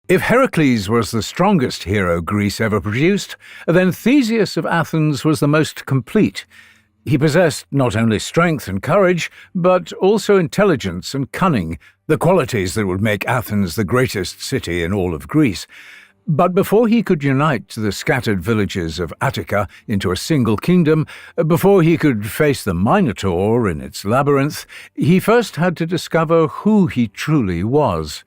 If Heracles was the strongest hero Greece ever produced, then Theseus of Athens was the most complete. He possessed not only strength and courage, but also intelligence and cunning, the qualities that would make Athens the greatest city in all of Greece. But before he could unite the scattered villages of Attica into a single kingdom, before he could face the Minotaur in its labyrinth, he first had to discover who he truly was.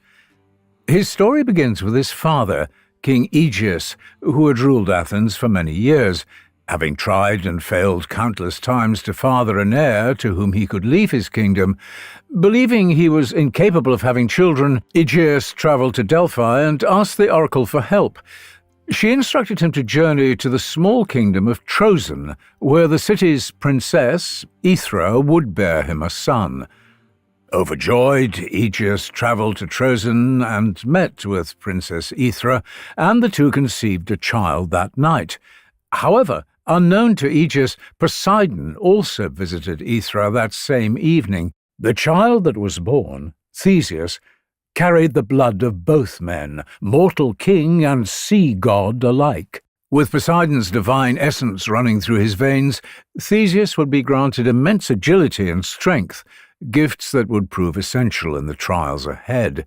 His story begins with his father, King Aegeus, who had ruled Athens for many years. Having tried and failed countless times to father an heir to whom he could leave his kingdom, believing he was incapable of having children, Aegeus travelled to Delphi and asked the oracle for help. She instructed him to journey to the small kingdom of Trojan, where the city's princess, Aethra, would bear him a son. Overjoyed, Aegeus travelled to Trojan and met with Princess Aethra, and the two conceived a child that night. However, unknown to Aegeus, Poseidon also visited Aethra that same evening. The child that was born, Theseus, carried the blood of both men, mortal king and sea god alike. With Poseidon's divine essence running through his veins, Theseus would be granted immense agility and strength, gifts that would prove essential in the trials ahead.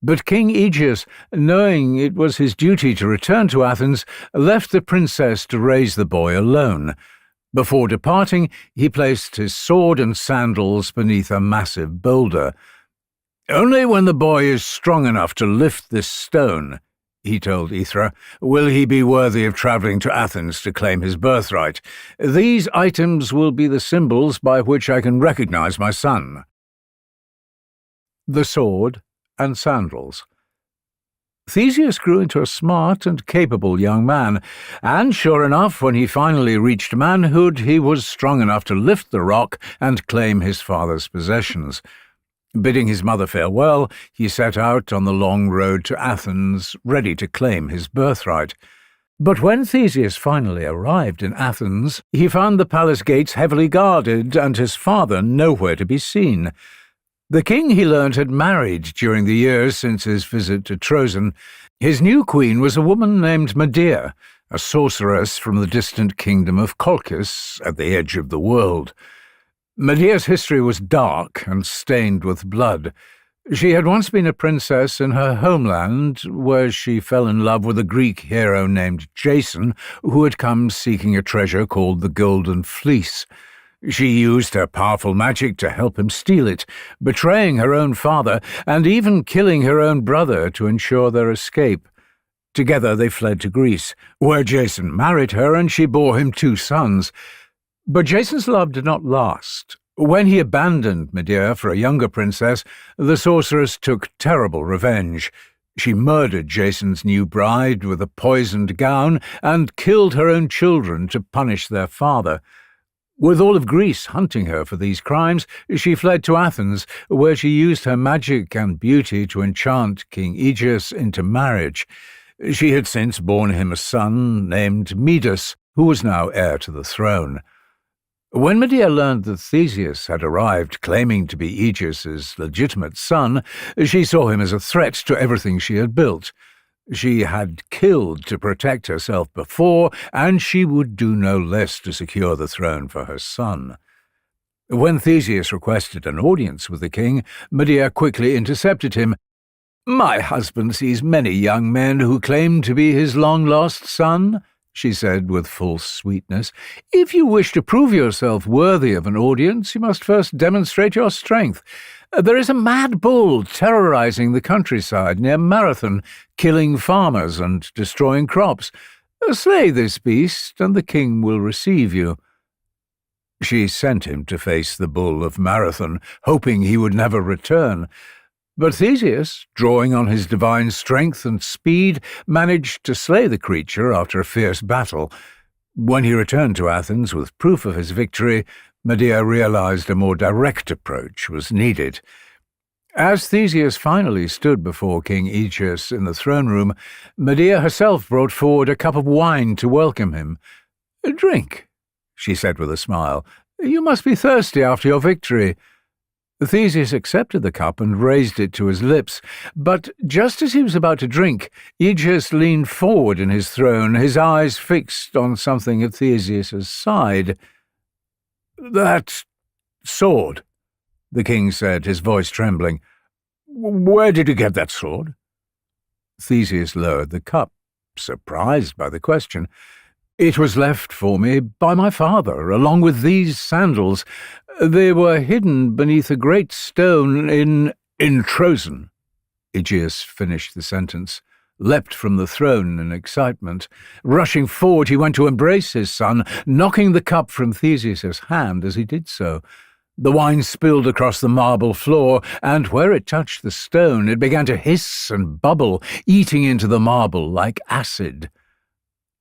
But King Aegeus, knowing it was his duty to return to Athens, left the princess to raise the boy alone. Before departing, he placed his sword and sandals beneath a massive boulder. "Only when the boy is strong enough to lift this stone," he told Aethra, "will he be worthy of travelling to Athens to claim his birthright. These items will be the symbols by which I can recognize my son." The sword and sandals. Theseus grew into a smart and capable young man, and sure enough, when he finally reached manhood, he was strong enough to lift the rock and claim his father's possessions. Bidding his mother farewell, he set out on the long road to Athens, ready to claim his birthright. But when Theseus finally arrived in Athens, he found the palace gates heavily guarded and his father nowhere to be seen. The king, he learned, had married during the years since his visit to Trojan. His new queen was a woman named Medea, a sorceress from the distant kingdom of Colchis at the edge of the world. Medea's history was dark and stained with blood. She had once been a princess in her homeland, where she fell in love with a Greek hero named Jason, who had come seeking a treasure called the Golden Fleece. She used her powerful magic to help him steal it, betraying her own father and even killing her own brother to ensure their escape. Together they fled to Greece, where Jason married her and she bore him 2 sons. But Jason's love did not last. When he abandoned Medea for a younger princess, the sorceress took terrible revenge. She murdered Jason's new bride with a poisoned gown and killed her own children to punish their father. With all of Greece hunting her for these crimes, she fled to Athens, where she used her magic and beauty to enchant King Aegeus into marriage. She had since borne him a son named Medus, who was now heir to the throne. When Medea learned that Theseus had arrived claiming to be Aegeus's legitimate son, she saw him as a threat to everything she had built. She had killed to protect herself before, and she would do no less to secure the throne for her son. When Theseus requested an audience with the king, Medea quickly intercepted him. "My husband sees many young men who claim to be his long-lost son," she said with false sweetness. "If you wish to prove yourself worthy of an audience, you must first demonstrate your strength. There is a mad bull terrorizing the countryside near Marathon, killing farmers and destroying crops. Slay this beast, and the king will receive you." She sent him to face the bull of Marathon, hoping he would never return. But Theseus, drawing on his divine strength and speed, managed to slay the creature after a fierce battle. When he returned to Athens with proof of his victory, Medea realized a more direct approach was needed. As Theseus finally stood before King Aegeus in the throne room, Medea herself brought forward a cup of wine to welcome him. "Drink," she said with a smile. "You must be thirsty after your victory." Theseus accepted the cup and raised it to his lips, but just as he was about to drink, Aegeus leaned forward in his throne, his eyes fixed on something at Theseus's side. "That sword," the king said, his voice trembling. "Where did you get that sword?" Theseus lowered the cup, surprised by the question. "It was left for me by my father, along with these sandals. They were hidden beneath a great stone in Trojan." Aegeus finished the sentence, leapt from the throne in excitement. Rushing forward, he went to embrace his son, knocking the cup from Theseus's hand as he did so. The wine spilled across the marble floor, and where it touched the stone, it began to hiss and bubble, eating into the marble like acid.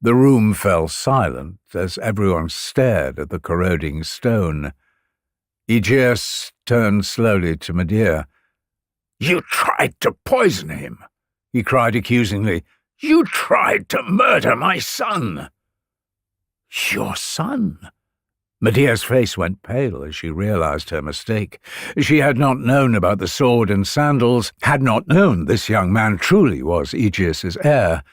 The room fell silent as everyone stared at the corroding stone. Aegeus turned slowly to Medea. "You tried to poison him," he cried accusingly. "You tried to murder my son." "Your son?" Medea's face went pale as she realized her mistake. She had not known about the sword and sandals, had not known this young man truly was Aegeus's heir.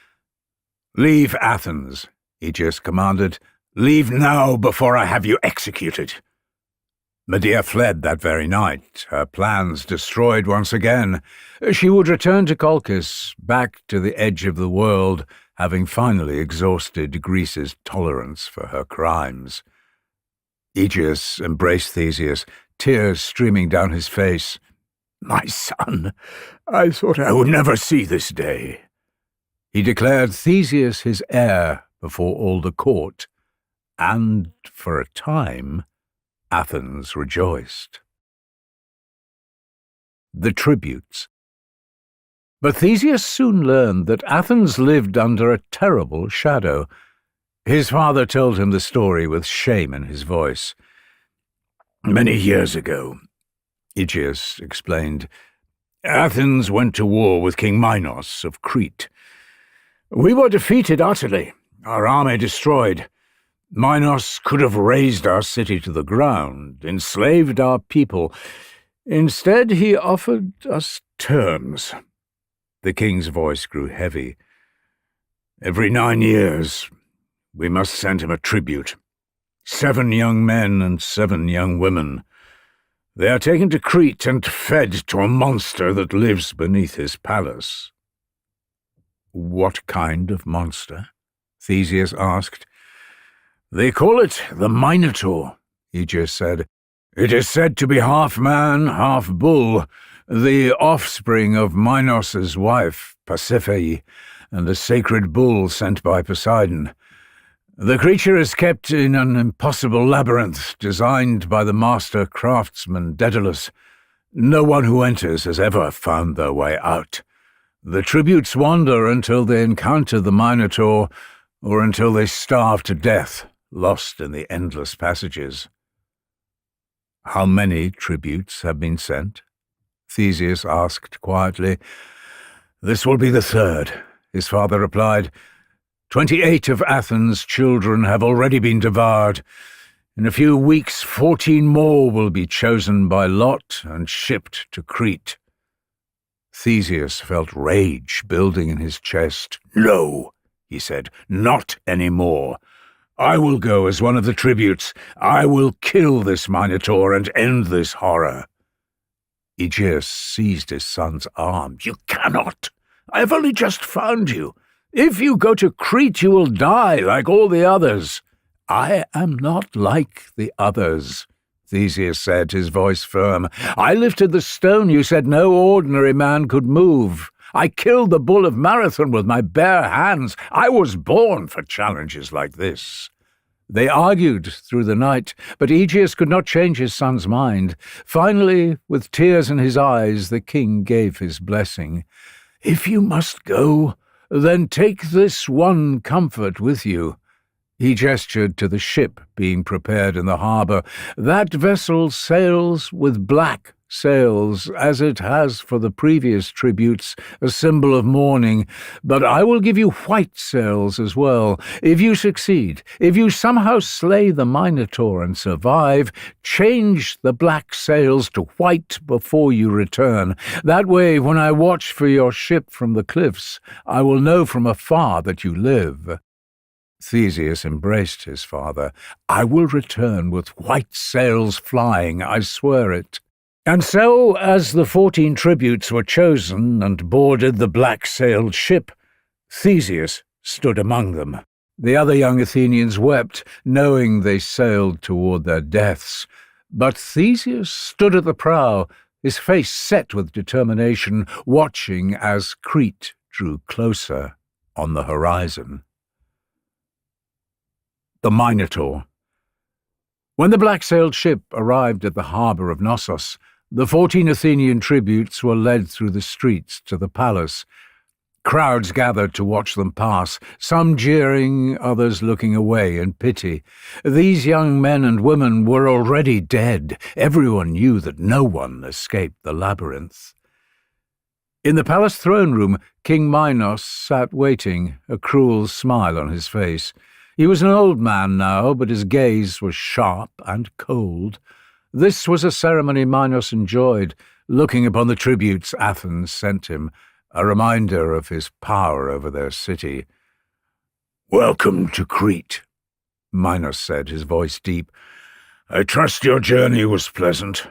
"Leave Athens," Aegeus commanded. "Leave now before I have you executed." Medea fled that very night, her plans destroyed once again. She would return to Colchis, back to the edge of the world, having finally exhausted Greece's tolerance for her crimes. Aegeus embraced Theseus, tears streaming down his face. "My son, I thought I would never see this day." He declared Theseus his heir before all the court, and, for a time, Athens rejoiced. The tributes. But Theseus soon learned that Athens lived under a terrible shadow. His father told him the story with shame in his voice. "Many years ago," Aegeus explained, "Athens went to war with King Minos of Crete. We were defeated utterly, our army destroyed. Minos could have razed our city to the ground, enslaved our people. Instead, he offered us terms." The king's voice grew heavy. "Every 9 years, we must send him a tribute. 7 young men and 7 young women. They are taken to Crete and fed to a monster that lives beneath his palace." "What kind of monster?" Theseus asked. "They call it the Minotaur," Aegeus said. "It is said to be half man, half bull, the offspring of Minos' wife, Perseus, and a sacred bull sent by Poseidon. The creature is kept in an impossible labyrinth designed by the master craftsman Daedalus. No one who enters has ever found their way out. The tributes wander until they encounter the Minotaur, or until they starve to death, lost in the endless passages." "How many tributes have been sent?" Theseus asked quietly. "This will be the 3rd, his father replied. 28 of Athens' children have already been devoured. In a few weeks, 14 more will be chosen by lot and shipped to Crete." Theseus felt rage building in his chest. "No," he said, "not any more. I will go as one of the tributes. I will kill this Minotaur and end this horror." Aegeus seized his son's arm. "You cannot. I have only just found you. If you go to Crete, you will die like all the others." "I am not like the others," Theseus said, his voice firm. "I lifted the stone you said no ordinary man could move. I killed the bull of Marathon with my bare hands. I was born for challenges like this." They argued through the night, but Aegeus could not change his son's mind. Finally, with tears in his eyes, the king gave his blessing. "If you must go, then take this one comfort with you." He gestured to the ship being prepared in the harbour. "That vessel sails with black sails, as it has for the previous tributes, a symbol of mourning, but I will give you white sails as well. If you succeed, if you somehow slay the Minotaur and survive, change the black sails to white before you return. That way, when I watch for your ship from the cliffs, I will know from afar that you live." Theseus embraced his father. "I will return with white sails flying, I swear it." And so, as the 14 tributes were chosen and boarded the black-sailed ship, Theseus stood among them. The other young Athenians wept, knowing they sailed toward their deaths. But Theseus stood at the prow, his face set with determination, watching as Crete drew closer on the horizon. The Minotaur. When the black-sailed ship arrived at the harbour of Knossos, the 14 Athenian tributes were led through the streets to the palace. Crowds gathered to watch them pass, some jeering, others looking away in pity. These young men and women were already dead. Everyone knew that no one escaped the labyrinth. In the palace throne room, King Minos sat waiting, a cruel smile on his face. He was an old man now, but his gaze was sharp and cold. This was a ceremony Minos enjoyed, looking upon the tributes Athens sent him, a reminder of his power over their city. "Welcome to Crete," Minos said, his voice deep. "I trust your journey was pleasant.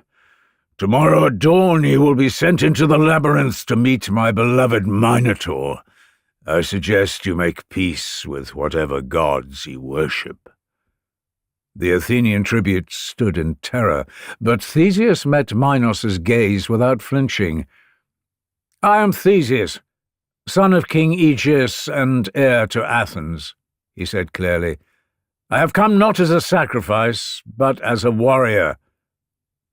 Tomorrow at dawn you will be sent into the labyrinth to meet my beloved Minotaur. I suggest you make peace with whatever gods you worship." The Athenian tributes stood in terror, but Theseus met Minos's gaze without flinching. "I am Theseus, son of King Aegeus and heir to Athens," he said clearly. "I have come not as a sacrifice, but as a warrior.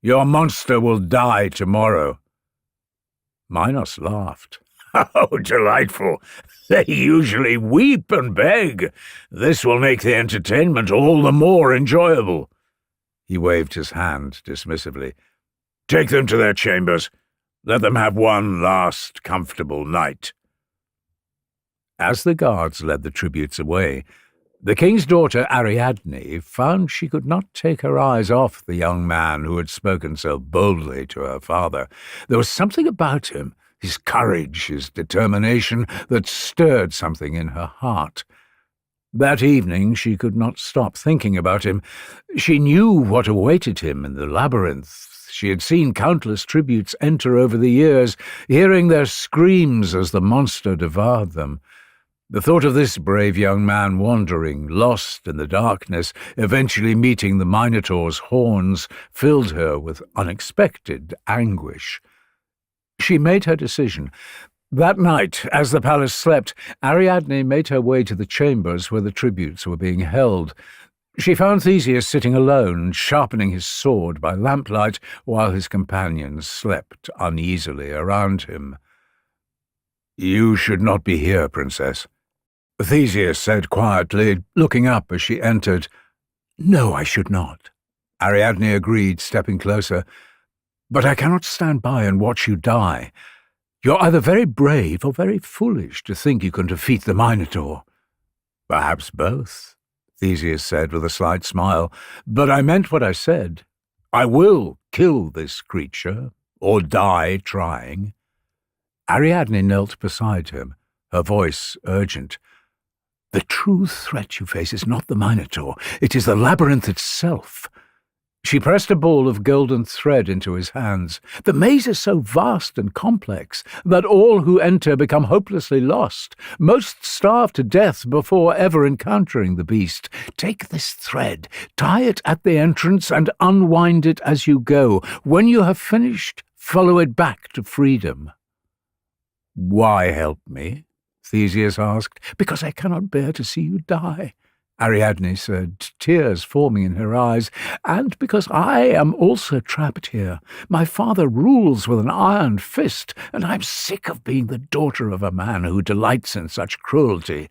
Your monster will die tomorrow." Minos laughed. "How delightful! They usually weep and beg. This will make the entertainment all the more enjoyable." He waved his hand dismissively. "Take them to their chambers. Let them have one last comfortable night." As the guards led the tributes away, the king's daughter Ariadne found she could not take her eyes off the young man who had spoken so boldly to her father. There was something about him, his courage, his determination, that stirred something in her heart. That evening she could not stop thinking about him. She knew what awaited him in the labyrinth. She had seen countless tributes enter over the years, hearing their screams as the monster devoured them. The thought of this brave young man wandering, lost in the darkness, eventually meeting the Minotaur's horns, filled her with unexpected anguish. She made her decision. That night, as the palace slept, Ariadne made her way to the chambers where the tributes were being held. She found Theseus sitting alone, sharpening his sword by lamplight, while his companions slept uneasily around him. "You should not be here, Princess," Theseus said quietly, looking up as she entered. "No, I should not," Ariadne agreed, stepping closer. "But I cannot stand by and watch you die. You're either very brave or very foolish to think you can defeat the Minotaur." "Perhaps both," Theseus said with a slight smile. "But I meant what I said. I will kill this creature, or die trying." Ariadne knelt beside him, her voice urgent. "The true threat you face is not the Minotaur. It is the labyrinth itself." She pressed a ball of golden thread into his hands. "The maze is so vast and complex that all who enter become hopelessly lost. Most starve to death before ever encountering the beast. Take this thread, tie it at the entrance, and unwind it as you go. When you have finished, follow it back to freedom." "Why help me?" Theseus asked. "Because I cannot bear to see you die," Ariadne said, tears forming in her eyes, "and because I am also trapped here. My father rules with an iron fist, and I am sick of being the daughter of a man who delights in such cruelty.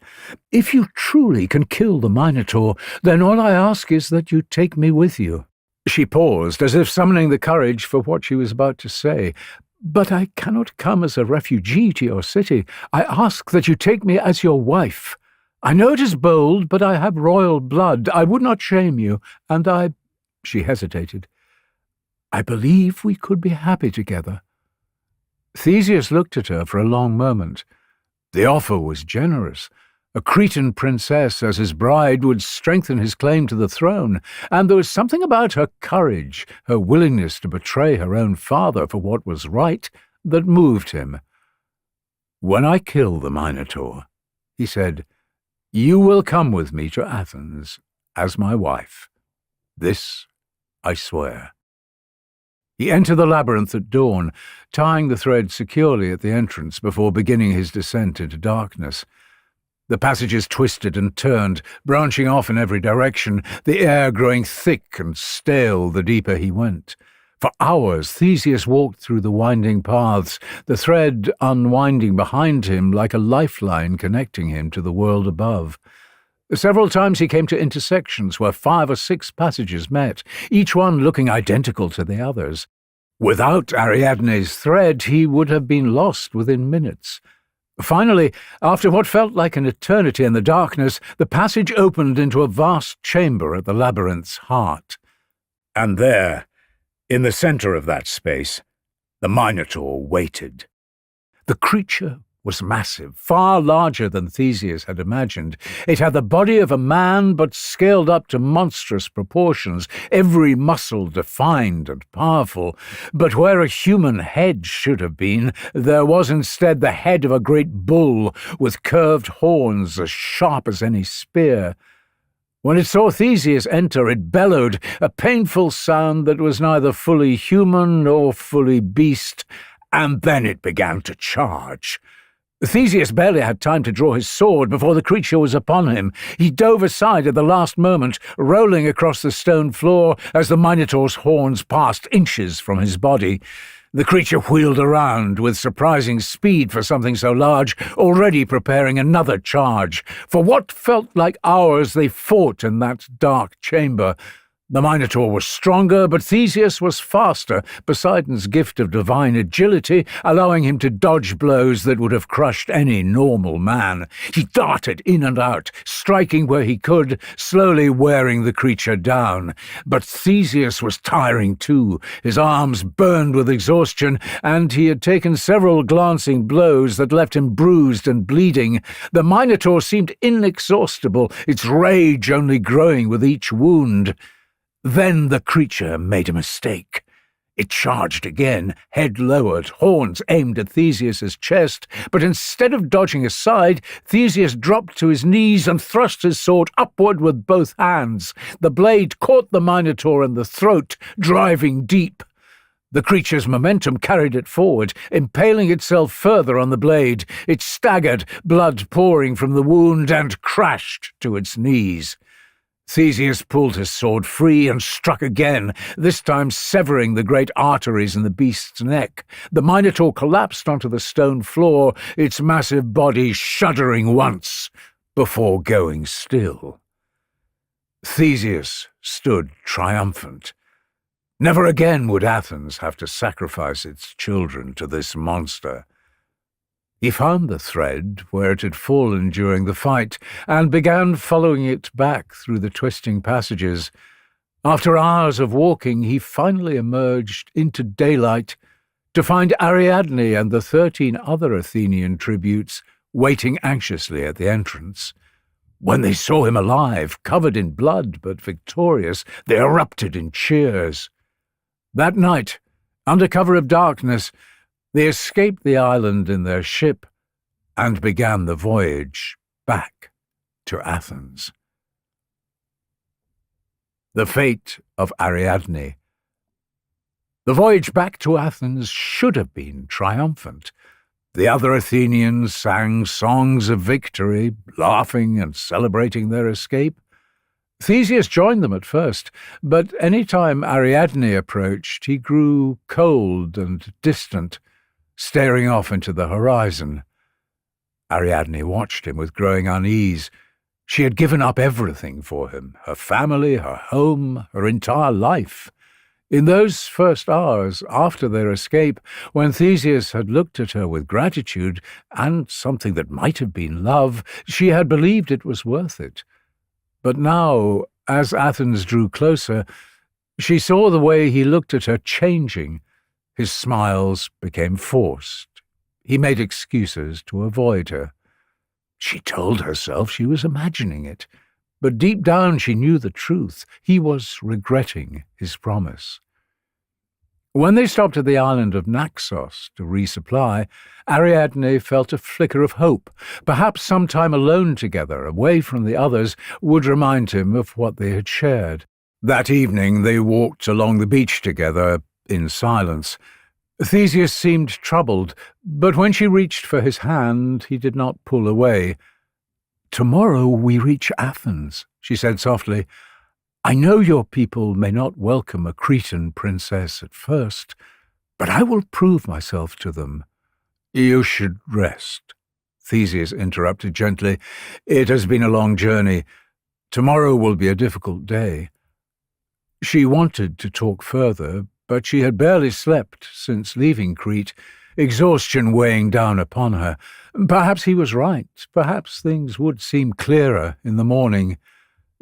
If you truly can kill the Minotaur, then all I ask is that you take me with you." She paused, as if summoning the courage for what she was about to say. "But I cannot come as a refugee to your city. I ask that you take me as your wife. I know it is bold, but I have royal blood. I would not shame you, and I—" She hesitated. "I believe we could be happy together." Theseus looked at her for a long moment. The offer was generous. A Cretan princess as his bride would strengthen his claim to the throne, and there was something about her courage, her willingness to betray her own father for what was right, that moved him. "When I kill the Minotaur," he said, "you will come with me to Athens as my wife. This I swear." He entered the labyrinth at dawn, tying the thread securely at the entrance before beginning his descent into darkness. The passages twisted and turned, branching off in every direction, the air growing thick and stale the deeper he went. For hours Theseus walked through the winding paths, the thread unwinding behind him like a lifeline connecting him to the world above. Several times he came to intersections where 5 or 6 passages met, each one looking identical to the others. Without Ariadne's thread, he would have been lost within minutes. Finally, after what felt like an eternity in the darkness, the passage opened into a vast chamber at the labyrinth's heart. And there, in the centre of that space, the Minotaur waited. The creature was massive, far larger than Theseus had imagined. It had the body of a man, but scaled up to monstrous proportions, every muscle defined and powerful. But where a human head should have been, there was instead the head of a great bull, with curved horns as sharp as any spear. When it saw Theseus enter, it bellowed, a painful sound that was neither fully human nor fully beast, and then it began to charge. Theseus barely had time to draw his sword before the creature was upon him. He dove aside at the last moment, rolling across the stone floor as the Minotaur's horns passed inches from his body. The creature wheeled around with surprising speed for something so large, already preparing another charge. For what felt like hours they fought in that dark chamber. The Minotaur was stronger, but Theseus was faster, Poseidon's gift of divine agility allowing him to dodge blows that would have crushed any normal man. He darted in and out, striking where he could, slowly wearing the creature down. But Theseus was tiring too. His arms burned with exhaustion, and he had taken several glancing blows that left him bruised and bleeding. The Minotaur seemed inexhaustible, its rage only growing with each wound. Then the creature made a mistake. It charged again, head lowered, horns aimed at Theseus's chest, but instead of dodging aside, Theseus dropped to his knees and thrust his sword upward with both hands. The blade caught the Minotaur in the throat, driving deep. The creature's momentum carried it forward, impaling itself further on the blade. It staggered, blood pouring from the wound, and crashed to its knees. Theseus pulled his sword free and struck again, this time severing the great arteries in the beast's neck. The Minotaur collapsed onto the stone floor, its massive body shuddering once before going still. Theseus stood triumphant. Never again would Athens have to sacrifice its children to this monster. He found the thread where it had fallen during the fight and began following it back through the twisting passages. After hours of walking, he finally emerged into daylight to find Ariadne and the 13 other Athenian tributes waiting anxiously at the entrance. When they saw him alive, covered in blood but victorious, they erupted in cheers. That night, under cover of darkness, they escaped the island in their ship and began the voyage back to Athens. The fate of Ariadne. The voyage back to Athens should have been triumphant. The other Athenians sang songs of victory, laughing and celebrating their escape. Theseus joined them at first, but any time Ariadne approached, he grew cold and distant, staring off into the horizon. Ariadne watched him with growing unease. She had given up everything for him, her family, her home, her entire life. In those first hours after their escape, when Theseus had looked at her with gratitude and something that might have been love, she had believed it was worth it. But now, as Athens drew closer, she saw the way he looked at her changing. His smiles became forced. He made excuses to avoid her. She told herself she was imagining it, but deep down she knew the truth. He was regretting his promise. When they stopped at the island of Naxos to resupply, Ariadne felt a flicker of hope. Perhaps some time alone together, away from the others, would remind him of what they had shared. That evening they walked along the beach together in silence. Theseus seemed troubled, but when she reached for his hand, he did not pull away. "Tomorrow we reach Athens," she said softly. "I know your people may not welcome a Cretan princess at first, but I will prove myself to them." "You should rest," Theseus interrupted gently. "It has been a long journey. Tomorrow will be a difficult day." She wanted to talk further, but she had barely slept since leaving Crete, exhaustion weighing down upon her. Perhaps he was right. Perhaps things would seem clearer in the morning.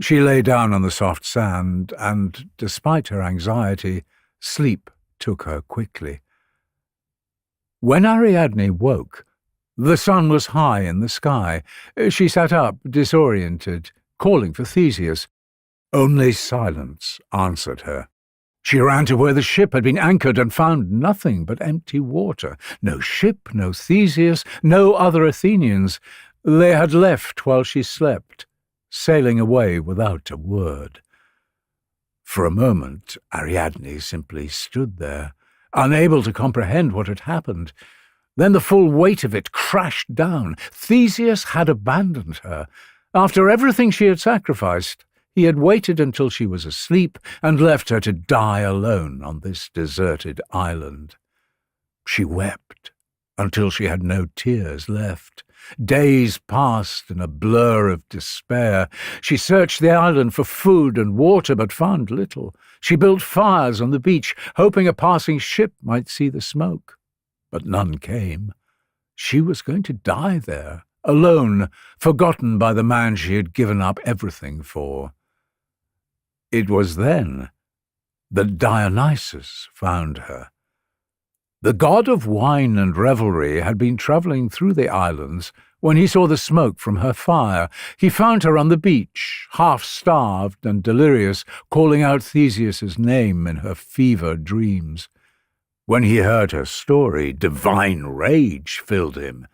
She lay down on the soft sand, and, despite her anxiety, sleep took her quickly. When Ariadne woke, the sun was high in the sky. She sat up, disoriented, calling for Theseus. Only silence answered her. She ran to where the ship had been anchored and found nothing but empty water. No ship, no Theseus, no other Athenians. They had left while she slept, sailing away without a word. For a moment, Ariadne simply stood there, unable to comprehend what had happened. Then the full weight of it crashed down. Theseus had abandoned her. After everything she had sacrificed, he had waited until she was asleep and left her to die alone on this deserted island. She wept until she had no tears left. Days passed in a blur of despair. She searched the island for food and water, but found little. She built fires on the beach, hoping a passing ship might see the smoke. But none came. She was going to die there, alone, forgotten by the man she had given up everything for. It was then that Dionysus found her. The god of wine and revelry had been travelling through the islands when he saw the smoke from her fire. He found her on the beach, half-starved and delirious, calling out Theseus's name in her fever dreams. When he heard her story, divine rage filled him.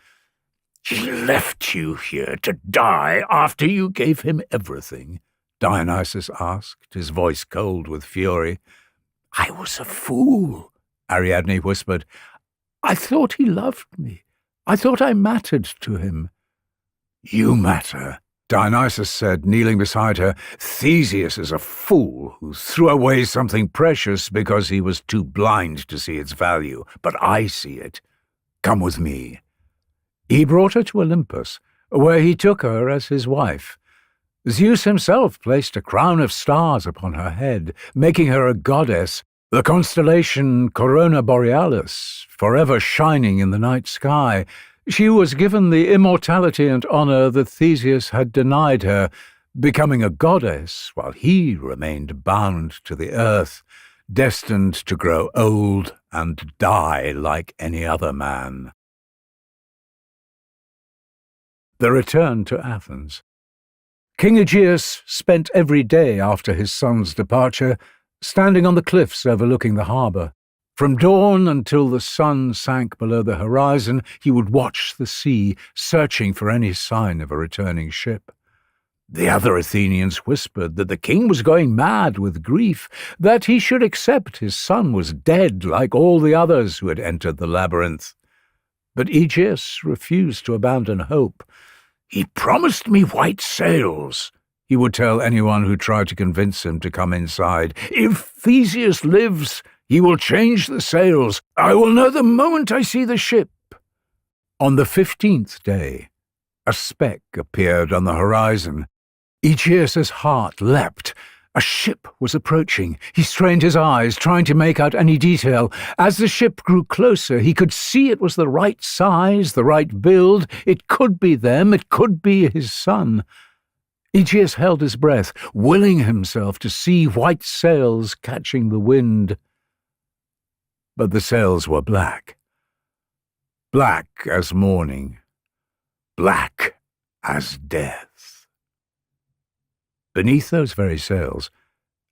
"He left you here to die after you gave him everything?" Dionysus asked, his voice cold with fury. "I was a fool," Ariadne whispered. "I thought he loved me. I thought I mattered to him." "You matter," Dionysus said, kneeling beside her. "Theseus is a fool who threw away something precious because he was too blind to see its value. But I see it. Come with me." He brought her to Olympus, where he took her as his wife. Zeus himself placed a crown of stars upon her head, making her a goddess, the constellation Corona Borealis, forever shining in the night sky. She was given the immortality and honor that Theseus had denied her, becoming a goddess while he remained bound to the earth, destined to grow old and die like any other man. The return to Athens. King Aegeus spent every day after his son's departure standing on the cliffs overlooking the harbour. From dawn until the sun sank below the horizon, he would watch the sea, searching for any sign of a returning ship. The other Athenians whispered that the king was going mad with grief, that he should accept his son was dead like all the others who had entered the labyrinth. But Aegeus refused to abandon hope. "He promised me white sails," he would tell anyone who tried to convince him to come inside. "If Theseus lives, he will change the sails. I will know the moment I see the ship." On the 15th day, a speck appeared on the horizon. Aegeus's heart leapt. A ship was approaching. He strained his eyes, trying to make out any detail. As the ship grew closer, he could see it was the right size, the right build. It could be them. It could be his son. Aegeus held his breath, willing himself to see white sails catching the wind. But the sails were black. Black as morning. Black as death. Beneath those very sails,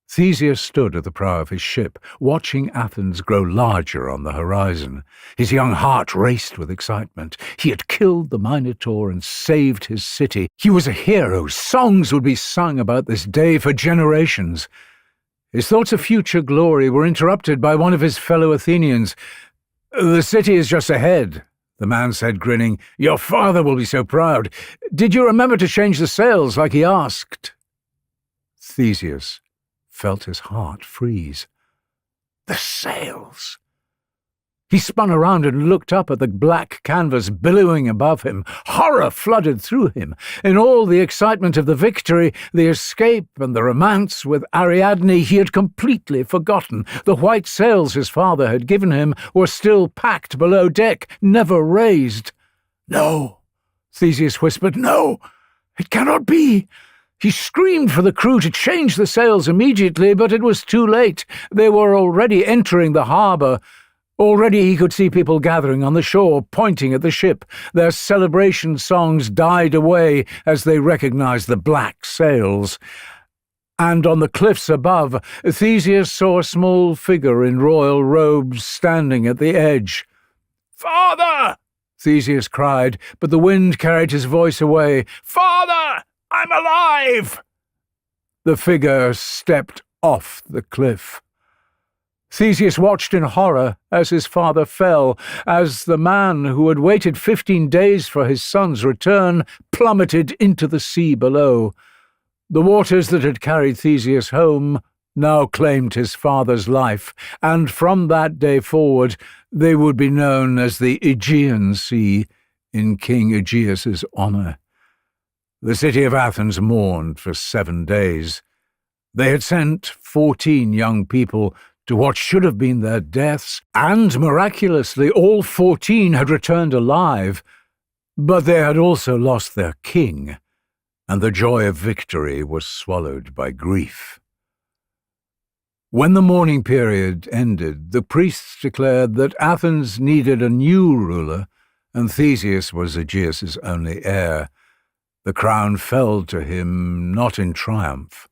Theseus stood at the prow of his ship, watching Athens grow larger on the horizon. His young heart raced with excitement. He had killed the Minotaur and saved his city. He was a hero. Songs would be sung about this day for generations. His thoughts of future glory were interrupted by one of his fellow Athenians. "The city is just ahead," the man said, grinning. "Your father will be so proud. Did you remember to change the sails like he asked?" Theseus felt his heart freeze. The sails! He spun around and looked up at the black canvas billowing above him. Horror flooded through him. In all the excitement of the victory, the escape and the romance with Ariadne, he had completely forgotten. The white sails his father had given him were still packed below deck, never raised. "No," Theseus whispered. "No, it cannot be." He screamed for the crew to change the sails immediately, but it was too late. They were already entering the harbour. Already he could see people gathering on the shore, pointing at the ship. Their celebration songs died away as they recognized the black sails. And on the cliffs above, Theseus saw a small figure in royal robes standing at the edge. "Father!" Theseus cried, but the wind carried his voice away. "Father! I'm alive!" The figure stepped off the cliff. Theseus watched in horror as his father fell, as the man who had waited 15 days for his son's return plummeted into the sea below. The waters that had carried Theseus home now claimed his father's life, and from that day forward they would be known as the Aegean Sea in King Aegeus's honour. The city of Athens mourned for 7 days. They had sent 14 young people to what should have been their deaths, and miraculously all 14 had returned alive. But they had also lost their king, and the joy of victory was swallowed by grief. When the mourning period ended, the priests declared that Athens needed a new ruler, and Theseus was Aegeus's only heir. The crown fell to him not in triumph,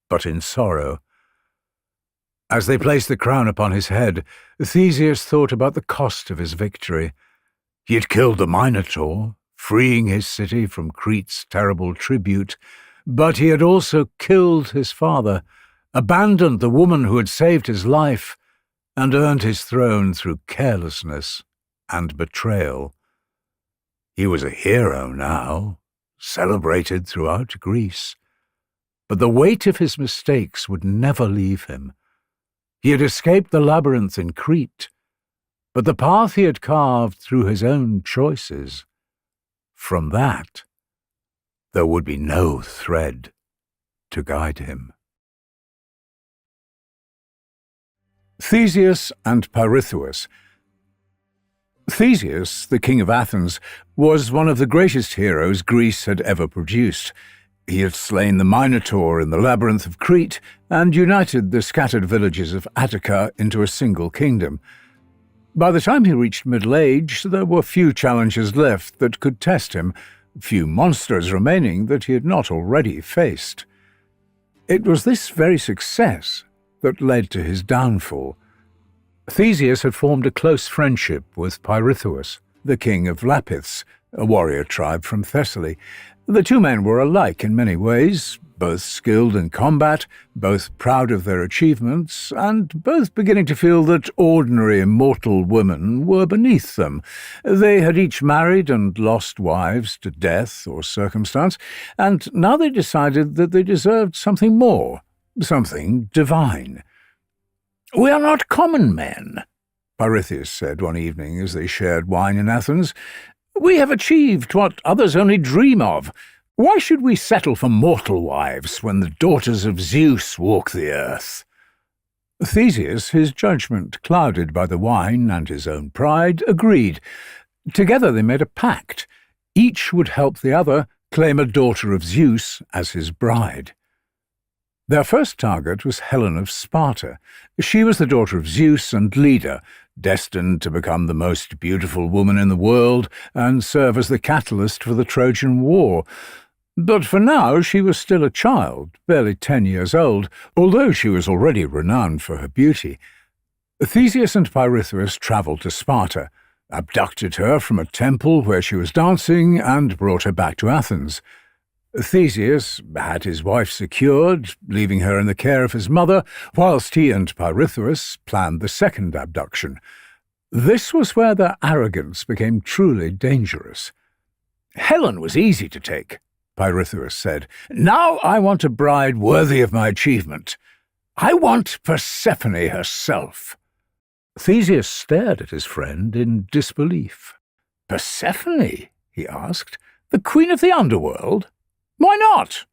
but in sorrow. As they placed the crown upon his head, Theseus thought about the cost of his victory. He had killed the Minotaur, freeing his city from Crete's terrible tribute, but he had also killed his father, abandoned the woman who had saved his life, and earned his throne through carelessness and betrayal. He was a hero now, celebrated throughout Greece, but the weight of his mistakes would never leave him. He had escaped the labyrinth in Crete, but the path he had carved through his own choices, from that there would be no thread to guide him. Theseus and Perseus. Theseus, the king of Athens, was one of the greatest heroes Greece had ever produced. He had slain the Minotaur in the labyrinth of Crete and united the scattered villages of Attica into a single kingdom. By the time he reached middle age, there were few challenges left that could test him, few monsters remaining that he had not already faced. It was this very success that led to his downfall. Theseus had formed a close friendship with Perseus, the king of Lapiths, a warrior tribe from Thessaly. The two men were alike in many ways, both skilled in combat, both proud of their achievements, and both beginning to feel that ordinary mortal women were beneath them. They had each married and lost wives to death or circumstance, and now they decided that they deserved something more, something divine. "We are not common men," Perseus said one evening as they shared wine in Athens. "We have achieved what others only dream of. Why should we settle for mortal wives when the daughters of Zeus walk the earth?" Theseus, his judgment clouded by the wine and his own pride, agreed. Together they made a pact. Each would help the other claim a daughter of Zeus as his bride. Their first target was Helen of Sparta. She was the daughter of Zeus and leader, destined to become the most beautiful woman in the world and serve as the catalyst for the Trojan War. But for now she was still a child, barely 10 years old, although she was already renowned for her beauty. Theseus and Pirithous travelled to Sparta, abducted her from a temple where she was dancing, and brought her back to Athens. Theseus had his wife secured, leaving her in the care of his mother, whilst he and Pirithous planned the second abduction. This was where their arrogance became truly dangerous. "Helen was easy to take," Pirithous said. "Now I want a bride worthy of my achievement. I want Persephone herself." Theseus stared at his friend in disbelief. "Persephone?" he asked. "The queen of the underworld? Why not?"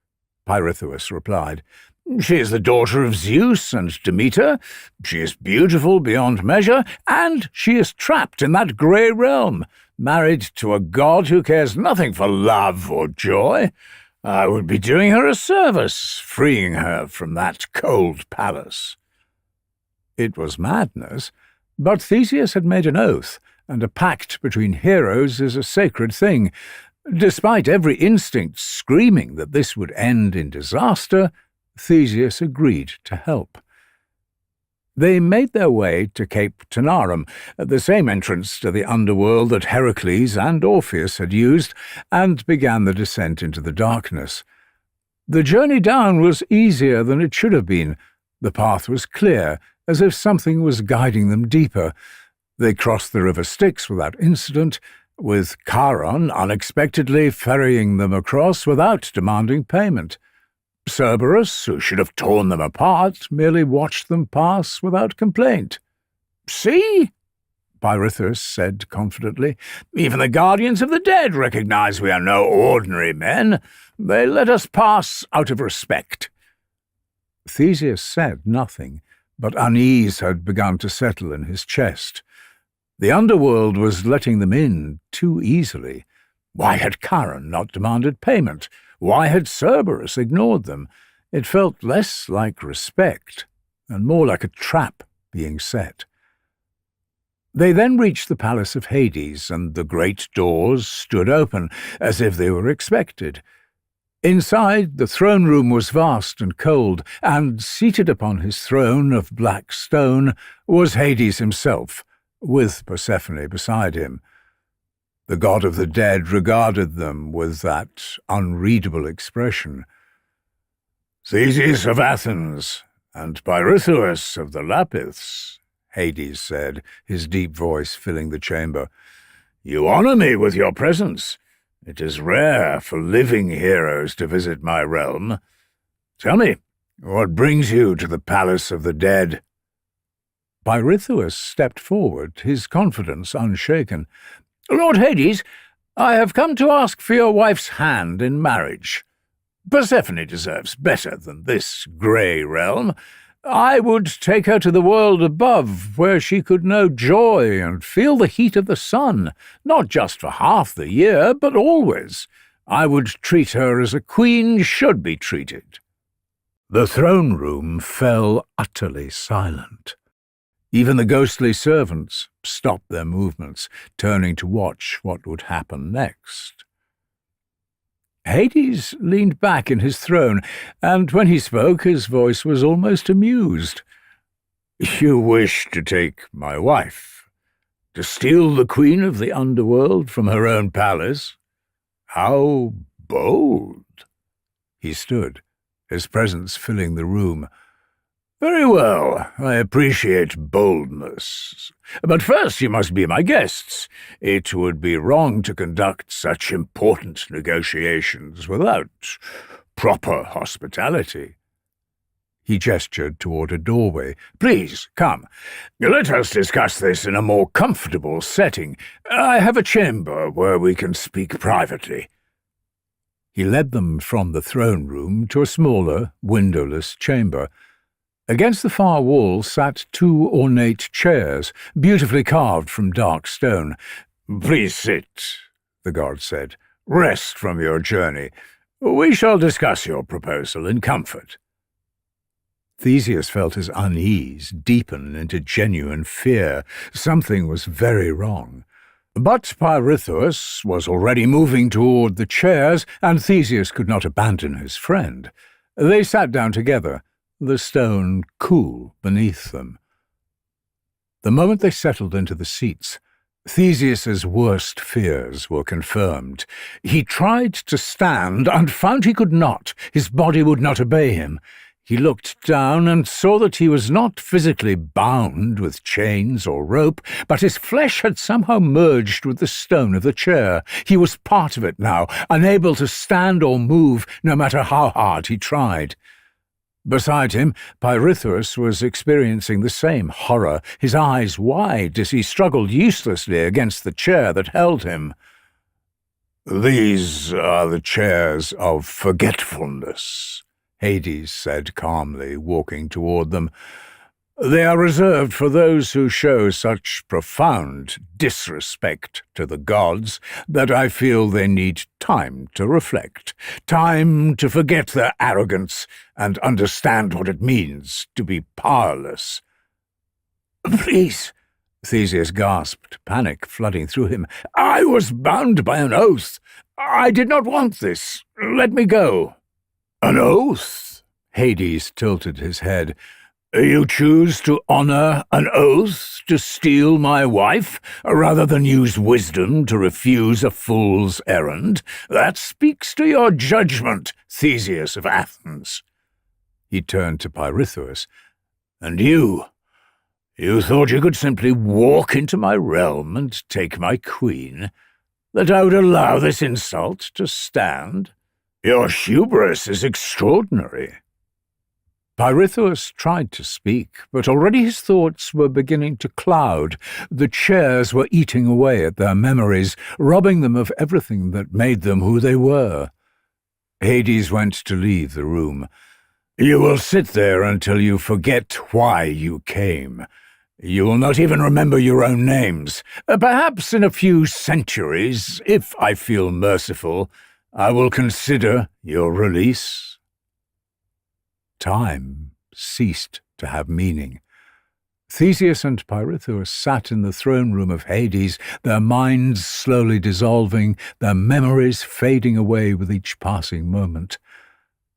Pirithous replied. "She is the daughter of Zeus and Demeter. She is beautiful beyond measure, and she is trapped in that grey realm, married to a god who cares nothing for love or joy. I would be doing her a service, freeing her from that cold palace." It was madness, but Theseus had made an oath, and a pact between heroes is a sacred thing. Despite every instinct screaming that this would end in disaster, Theseus agreed to help. They made their way to Cape Tanarum, the same entrance to the underworld that Heracles and Orpheus had used, and began the descent into the darkness. The journey down was easier than it should have been. The path was clear, as if something was guiding them deeper. They crossed the river Styx without incident, with Charon unexpectedly ferrying them across without demanding payment. Cerberus, who should have torn them apart, merely watched them pass without complaint. "See?" Pirithous said confidently. "Even the guardians of the dead recognize we are no ordinary men. They let us pass out of respect." Theseus said nothing, but unease had begun to settle in his chest. The underworld was letting them in too easily. Why had Charon not demanded payment? Why had Cerberus ignored them? It felt less like respect, and more like a trap being set. They then reached the palace of Hades, and the great doors stood open, as if they were expected. Inside, the throne room was vast and cold, and seated upon his throne of black stone was Hades himself, with Persephone beside him. The god of the dead regarded them with that unreadable expression. "Theseus of Athens, and Pirithous of the Lapiths," Hades said, his deep voice filling the chamber. "You honor me with your presence. It is rare for living heroes to visit my realm. Tell me, what brings you to the palace of the dead?" Pirithous stepped forward, his confidence unshaken. "Lord Hades, I have come to ask for your wife's hand in marriage. Persephone deserves better than this grey realm. I would take her to the world above, where she could know joy and feel the heat of the sun, not just for half the year, but always. I would treat her as a queen should be treated." The throne room fell utterly silent. Even the ghostly servants stopped their movements, turning to watch what would happen next. Hades leaned back in his throne, and when he spoke his voice was almost amused. "You wish to take my wife, to steal the queen of the underworld from her own palace? How bold!" He stood, his presence filling the room. "Very well, I appreciate boldness. But first you must be my guests. It would be wrong to conduct such important negotiations without proper hospitality." He gestured toward a doorway. "Please, come. Let us discuss this in a more comfortable setting. I have a chamber where we can speak privately." He led them from the throne room to a smaller, windowless chamber. Against the far wall sat 2 ornate chairs, beautifully carved from dark stone. "Please sit," the god said. "Rest from your journey. We shall discuss your proposal in comfort." Theseus felt his unease deepen into genuine fear. Something was very wrong. But Pirithous was already moving toward the chairs, and Theseus could not abandon his friend. They sat down together, the stone cool beneath them. The moment they settled into the seats, Theseus's worst fears were confirmed. He tried to stand and found he could not. His body would not obey him. He looked down and saw that he was not physically bound with chains or rope, but his flesh had somehow merged with the stone of the chair. He was part of it now, unable to stand or move, no matter how hard he tried. Beside him, Pirithous was experiencing the same horror, his eyes wide as he struggled uselessly against the chair that held him. "These are the chairs of forgetfulness," Hades said calmly, walking toward them. "They are reserved for those who show such profound disrespect to the gods that I feel they need time to reflect, time to forget their arrogance and understand what it means to be powerless." "Please," Theseus gasped, panic flooding through him. "I was bound by an oath. I did not want this. Let me go." "An oath?" Hades tilted his head. "You choose to honor an oath to steal my wife, rather than use wisdom to refuse a fool's errand? That speaks to your judgment, Theseus of Athens." He turned to Pirithous. "And you thought you could simply walk into my realm and take my queen? That I would allow this insult to stand? Your hubris is extraordinary." Pirithous tried to speak, but already his thoughts were beginning to cloud. The chairs were eating away at their memories, robbing them of everything that made them who they were. Hades went to leave the room. "You will sit there until you forget why you came. You will not even remember your own names. Perhaps in a few centuries, if I feel merciful, I will consider your release." Time ceased to have meaning. Theseus and Pirithous sat in the throne room of Hades, their minds slowly dissolving, their memories fading away with each passing moment.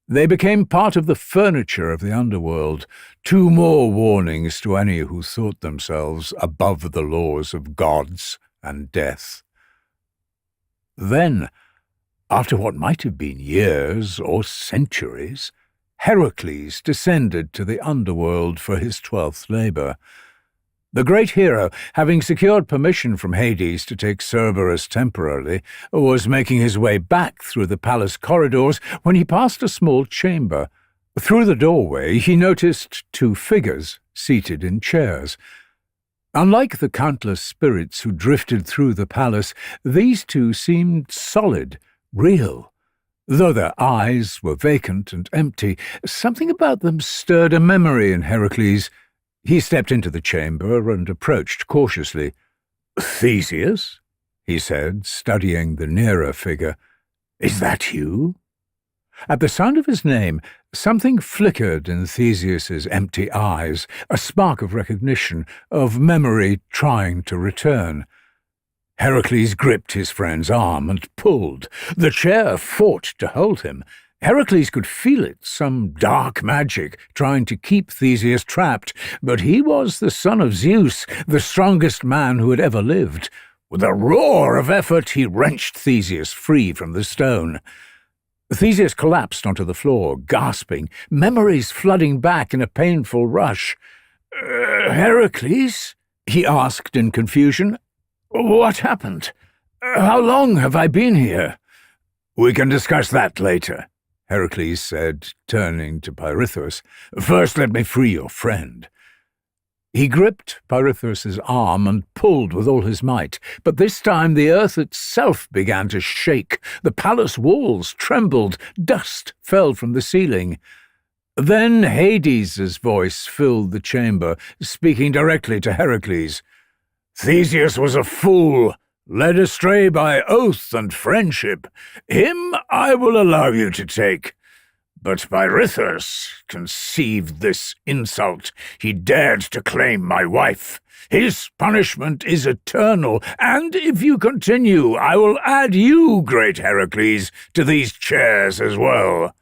They became part of the furniture of the underworld, 2 more warnings to any who thought themselves above the laws of gods and death. Then, after what might have been years or centuries, Heracles descended to the underworld for his 12th labor. The great hero, having secured permission from Hades to take Cerberus temporarily, was making his way back through the palace corridors when he passed a small chamber. Through the doorway he noticed 2 figures seated in chairs. Unlike the countless spirits who drifted through the palace, these 2 seemed solid, real. Though their eyes were vacant and empty, something about them stirred a memory in Heracles. He stepped into the chamber and approached cautiously. "Theseus?" he said, studying the nearer figure. "Is that you?" At the sound of his name, something flickered in Theseus's empty eyes, a spark of recognition, of memory trying to return. Heracles gripped his friend's arm and pulled. The chair fought to hold him. Heracles could feel it, some dark magic trying to keep Theseus trapped, but he was the son of Zeus, the strongest man who had ever lived. With a roar of effort, he wrenched Theseus free from the stone. Theseus collapsed onto the floor, gasping, memories flooding back in a painful rush. "Heracles?" he asked in confusion. "What happened? How long have I been here?" "We can discuss that later," Heracles said, turning to Pirithous. "First let me free your friend." He gripped Pirithous' arm and pulled with all his might, but this time the earth itself began to shake. The palace walls trembled, dust fell from the ceiling. Then Hades' voice filled the chamber, speaking directly to Heracles. "Theseus was a fool, led astray by oath and friendship. Him I will allow you to take. But Pirithous conceived this insult. He dared to claim my wife. His punishment is eternal, and if you continue, I will add you, great Heracles, to these chairs as well."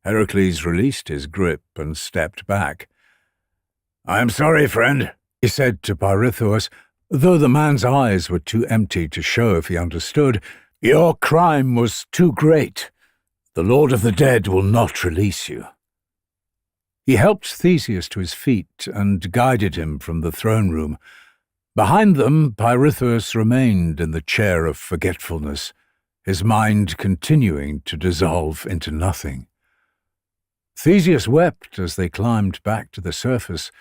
Heracles released his grip and stepped back. "I am sorry, friend," he said to Pirithous, though the man's eyes were too empty to show if he understood. "Your crime was too great. The Lord of the Dead will not release you." He helped Theseus to his feet and guided him from the throne room. Behind them, Pirithous remained in the chair of forgetfulness, his mind continuing to dissolve into nothing. Theseus wept as they climbed back to the surface.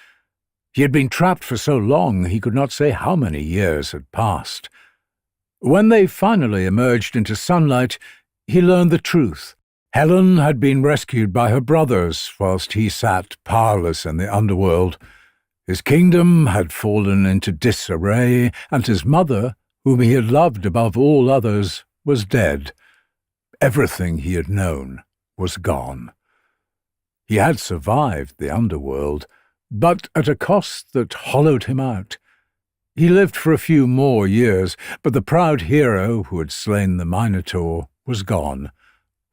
He had been trapped for so long he could not say how many years had passed. When they finally emerged into sunlight, he learned the truth. Helen had been rescued by her brothers whilst he sat powerless in the underworld. His kingdom had fallen into disarray, and his mother, whom he had loved above all others, was dead. Everything he had known was gone. He had survived the underworld, but at a cost that hollowed him out. He lived for a few more years, but the proud hero who had slain the Minotaur was gone,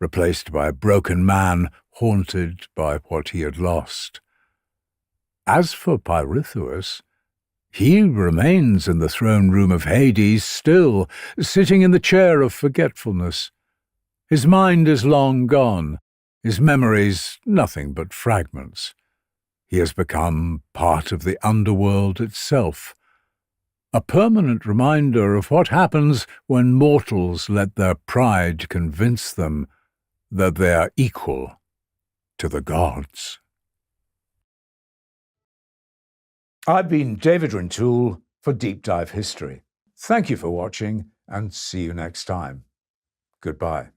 replaced by a broken man haunted by what he had lost. As for Pirithous, he remains in the throne room of Hades still, sitting in the chair of forgetfulness. His mind is long gone, his memories nothing but fragments. He has become part of the underworld itself, a permanent reminder of what happens when mortals let their pride convince them that they are equal to the gods. I've been David Rintoul for Deep Dive History. Thank you for watching, and see you next time. Goodbye.